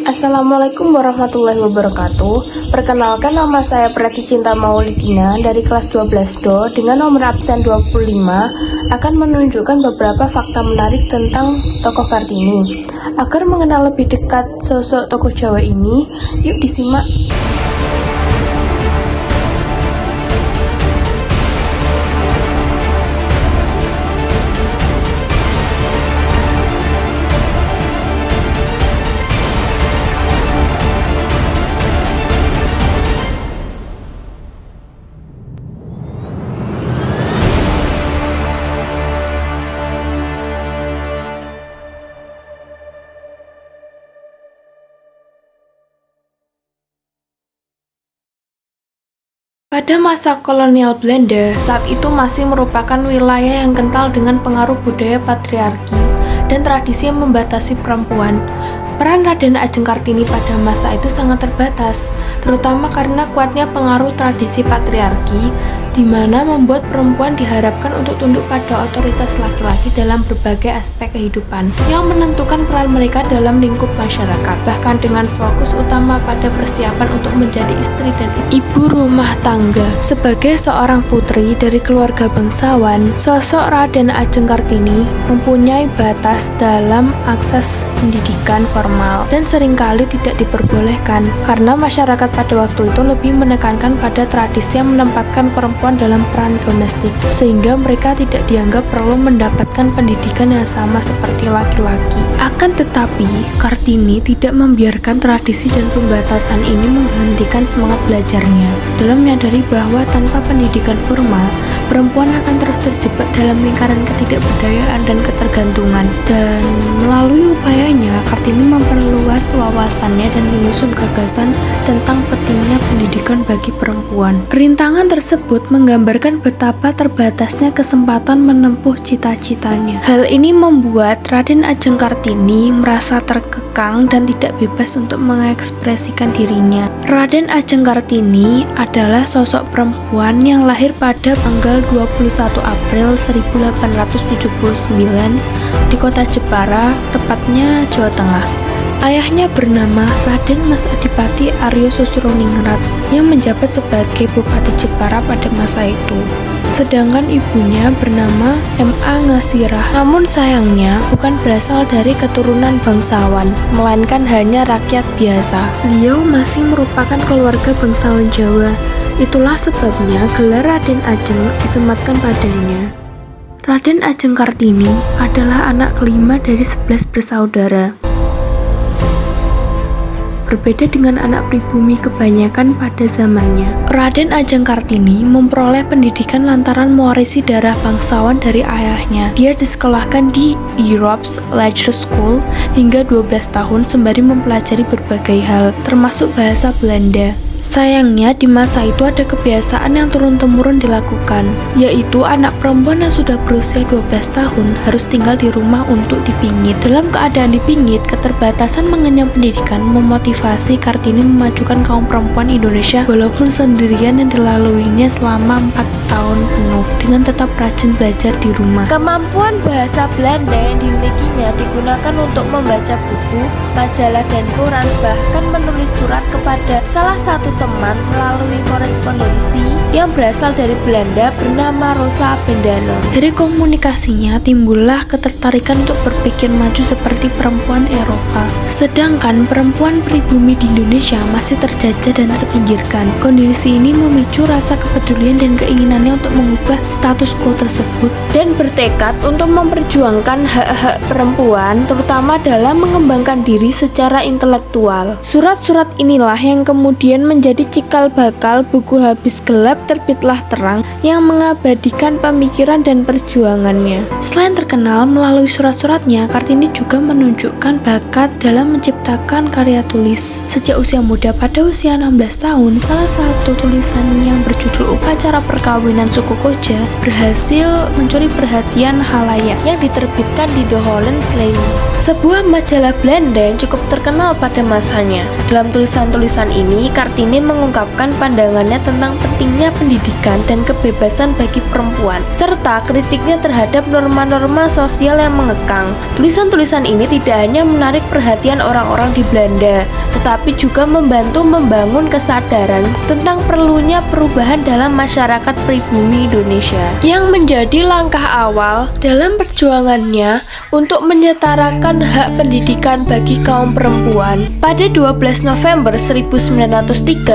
Assalamualaikum warahmatullahi wabarakatuh. Perkenalkan, nama saya Prati Cinta Maulidina dari kelas 12 DO dengan nomor absen 25 akan menunjukkan beberapa fakta menarik tentang tokoh Kartini. Agar mengenal lebih dekat sosok tokoh Jawa ini, yuk disimak. Pada masa kolonial Belanda, saat itu masih merupakan wilayah yang kental dengan pengaruh budaya patriarki dan tradisi yang membatasi perempuan. Peran Raden Ajeng Kartini pada masa itu sangat terbatas, terutama karena kuatnya pengaruh tradisi patriarki, di mana membuat perempuan diharapkan untuk tunduk pada otoritas laki-laki dalam berbagai aspek kehidupan, yang menentukan peran mereka dalam lingkup masyarakat, bahkan dengan fokus utama pada persiapan untuk menjadi istri dan ibu rumah tangga. Sebagai seorang putri dari keluarga bangsawan, sosok Raden Ajeng Kartini mempunyai batas dalam akses pendidikan formal dan seringkali tidak diperbolehkan karena masyarakat pada waktu itu lebih menekankan pada tradisi yang menempatkan perempuan dalam peran domestik, sehingga mereka tidak dianggap perlu mendapatkan pendidikan yang sama seperti laki-laki. Akan tetapi, Kartini tidak membiarkan tradisi dan pembatasan ini menghentikan semangat belajarnya. Dalam menyadari bahwa tanpa pendidikan formal, perempuan akan terus terjebak dalam lingkaran ketidakberdayaan dan ketergantungan. Dan melalui upayanya, Kartini memperluas wawasannya dan menyusun gagasan tentang pentingnya pendidikan bagi perempuan. Rintangan tersebut menggambarkan betapa terbatasnya kesempatan menempuh cita-citanya. Hal ini membuat Raden Ajeng Kartini merasa terkekang dan tidak bebas untuk mengekspresikan dirinya. Raden Ajeng Kartini adalah sosok perempuan yang lahir pada tanggal 21 April 1879 di kota Jepara, tepatnya Jawa Tengah. Ayahnya bernama Raden Mas Adipati Aryo Susroningrat yang menjabat sebagai Bupati Jepara pada masa itu. Sedangkan ibunya bernama M.A. Ngasirah. Namun sayangnya bukan berasal dari keturunan bangsawan, melainkan hanya rakyat biasa. Beliau masih merupakan keluarga bangsawan Jawa. Itulah sebabnya gelar Raden Ajeng disematkan padanya. Raden Ajeng Kartini adalah anak kelima dari 11 bersaudara. Berbeda dengan anak pribumi kebanyakan pada zamannya, Raden Ajeng Kartini memperoleh pendidikan lantaran mewarisi darah bangsawan dari ayahnya. Dia disekolahkan di Europe's Leisure School hingga 12 tahun sembari mempelajari berbagai hal, termasuk bahasa Belanda. Sayangnya di masa itu ada kebiasaan yang turun-temurun dilakukan, yaitu anak perempuan yang sudah berusia 12 tahun harus tinggal di rumah untuk dipingit. Dalam keadaan dipingit, keterbatasan mengenyam pendidikan memotivasi Kartini memajukan kaum perempuan Indonesia walaupun sendirian yang dilaluinya selama 4 tahun penuh dengan tetap rajin belajar di rumah. Kemampuan bahasa Belanda yang dimilikinya digunakan untuk membaca buku, majalah dan koran, bahkan menulis surat kepada salah satu teman melalui korespondensi yang berasal dari Belanda bernama Rosa Bendana. Dari komunikasinya timbullah ketertarikan untuk berpikir maju seperti perempuan Eropa. Sedangkan perempuan pribumi di Indonesia masih terjajah dan terpinggirkan. Kondisi ini memicu rasa kepedulian dan keinginannya untuk mengubah status quo tersebut dan bertekad untuk memperjuangkan hak-hak perempuan, terutama dalam mengembangkan diri secara intelektual. Surat-surat inilah yang kemudian menjadi cikal bakal buku Habis Gelap Terbitlah Terang yang mengabadikan pemikiran dan perjuangannya. Selain terkenal melalui surat-suratnya, Kartini juga menunjukkan bakat dalam menciptakan karya tulis. Sejak usia muda, pada usia 16 tahun, salah satu tulisan yang berjudul Upacara Perkawinan Suku Koja berhasil mencuri perhatian khalayak yang diterbitkan di The Holland Slang, sebuah majalah Belanda yang cukup terkenal pada masanya. Dalam tulisan-tulisan ini, Kartini Kartini mengungkapkan pandangannya tentang pentingnya pendidikan dan kebebasan bagi perempuan, serta kritiknya terhadap norma-norma sosial yang mengekang. Tulisan-tulisan ini tidak hanya menarik perhatian orang-orang di Belanda, tetapi juga membantu membangun kesadaran tentang perlunya perubahan dalam masyarakat pribumi Indonesia, yang menjadi langkah awal dalam perjuangannya untuk menyetarakan hak pendidikan bagi kaum perempuan. Pada 12 November 1903,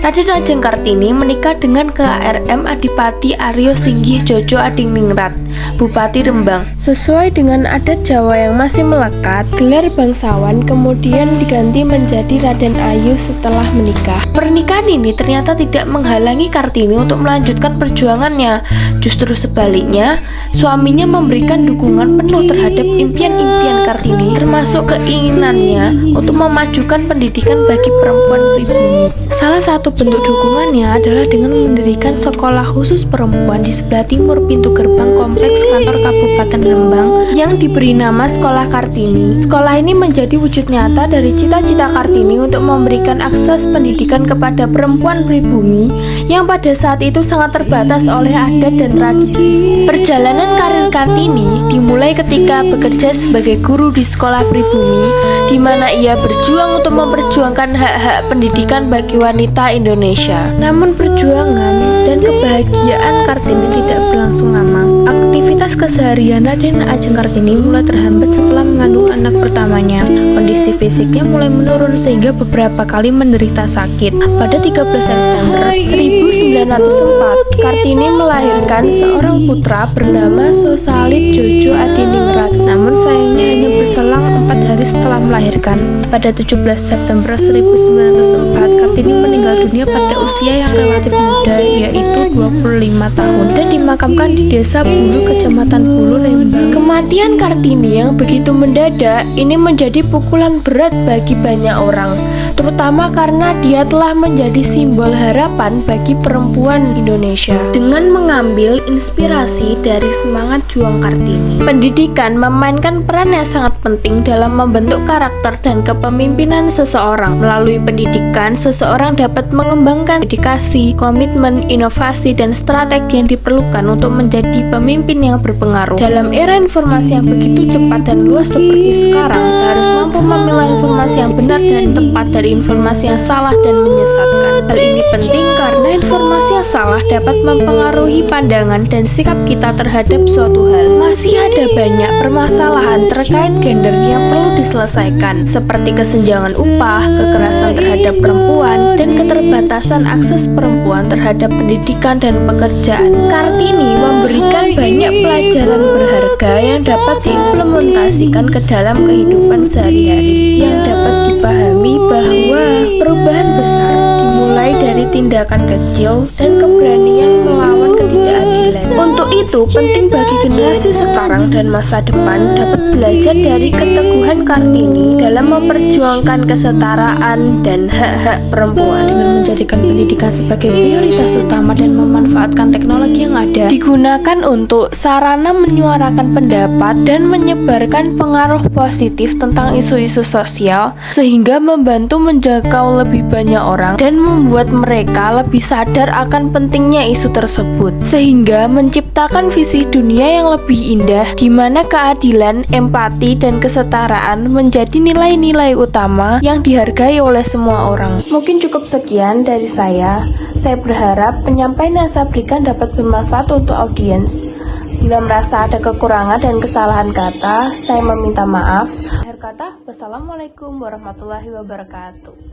Raden Ajeng Kartini menikah dengan KRM Adipati Aryo Singgih Jojo Adiningrat, Bupati Rembang. Sesuai dengan adat Jawa yang masih melekat, gelar bangsawan kemudian diganti menjadi Raden Ayu setelah menikah. Pernikahan ini ternyata tidak menghalangi Kartini untuk melanjutkan perjuangannya. Justru sebaliknya, suaminya memberikan dukungan penuh terhadap impian-impian Kartini, termasuk keinginannya untuk memajukan pendidikan bagi perempuan pribumi. Salah satu bentuk dukungannya adalah dengan mendirikan sekolah khusus perempuan di sebelah timur pintu gerbang kompleks kantor Kabupaten Rembang yang diberi nama Sekolah Kartini. Sekolah ini menjadi wujud nyata dari cita-cita Kartini untuk memberikan akses pendidikan kepada perempuan pribumi yang pada saat itu sangat terbatas oleh adat dan tradisi. Perjalanan karir Kartini dimulai ketika bekerja sebagai guru di sekolah pribumi, di mana ia berjuang untuk memperjuangkan hak-hak pendidikan bagi wanita Indonesia. Namun perjuangan dan kebahagiaan Kartini tidak berlangsung lama. Aktivitas keseharian Raden Ajeng Kartini mulai terhambat setelah mengandung anak pertamanya. Kondisi fisiknya mulai menurun sehingga beberapa kali menderita sakit. Pada 13 September 1904, Kartini melahirkan seorang putra bernama Sosalit Jojo Adiningrat. Namun sayangnya hanya berselang 4 hari setelah melahirkan. Pada 17 September 1904, Kartini meninggal dunia pada usia yang relatif muda, yaitu 25 tahun, dan dimakamkan di Desa Bulu, Kecamatan Bulu, Lembang. Kematian Kartini yang begitu mendadak ini menjadi pukulan berat bagi banyak orang, terutama karena dia telah menjadi simbol harapan bagi perempuan Indonesia. Dengan mengambil inspirasi dari semangat juang Kartini, pendidikan memainkan peran yang sangat penting dalam membentuk karakter dan kepemimpinan seseorang. Melalui pendidikan, seseorang dapat mengembangkan dedikasi, komitmen, inovasi, dan strategi yang diperlukan untuk menjadi pemimpin yang berpengaruh. Dalam era informasi yang begitu cepat dan luas seperti sekarang, kita harus mampu memilah informasi yang benar dan tepat dari informasi yang salah dan menyesatkan. Hal ini penting karena informasi yang salah dapat mempengaruhi pandangan dan sikap kita terhadap suatu hal. Masih ada banyak permasalahan terkait gender yang perlu diselesaikan, seperti kesenjangan upah, kekerasan terhadap perempuan, dan keterbatasan akses perempuan terhadap pendidikan dan pekerjaan. Kartini memberikan banyak pelajaran berharga yang dapat diimplementasikan ke dalam kehidupan sehari-hari, yang dapat dipahami bahwa perubahan besar dimulai dari tindakan kecil dan keberanian melawan ketidakadilan. Untuk itu, penting bagi generasi sekarang dan masa depan dapat belajar dari keteguhan Kartini dalam memperjuangkan kesetaraan dan hak-hak perempuan. Dengan menjadikan pendidikan sebagai prioritas utama dan memanfaatkan teknologi yang ada, digunakan untuk sarana menyuarakan pendapat dan menyebarkan pengaruh positif tentang isu-isu sosial, sehingga membantu menjangkau lebih banyak orang dan membuat mereka lebih sadar akan pentingnya isu tersebut, sehingga menciptakan visi dunia yang lebih indah di mana keadilan, empati, dan kesetaraan menjadi nilai-nilai utama yang dihargai oleh semua orang. Mungkin cukup sekian dari saya. Saya berharap penyampaian yang saya berikan dapat bermanfaat untuk audiens. Bila merasa ada kekurangan dan kesalahan kata, saya meminta maaf. Akhir kata, wassalamualaikum warahmatullahi wabarakatuh.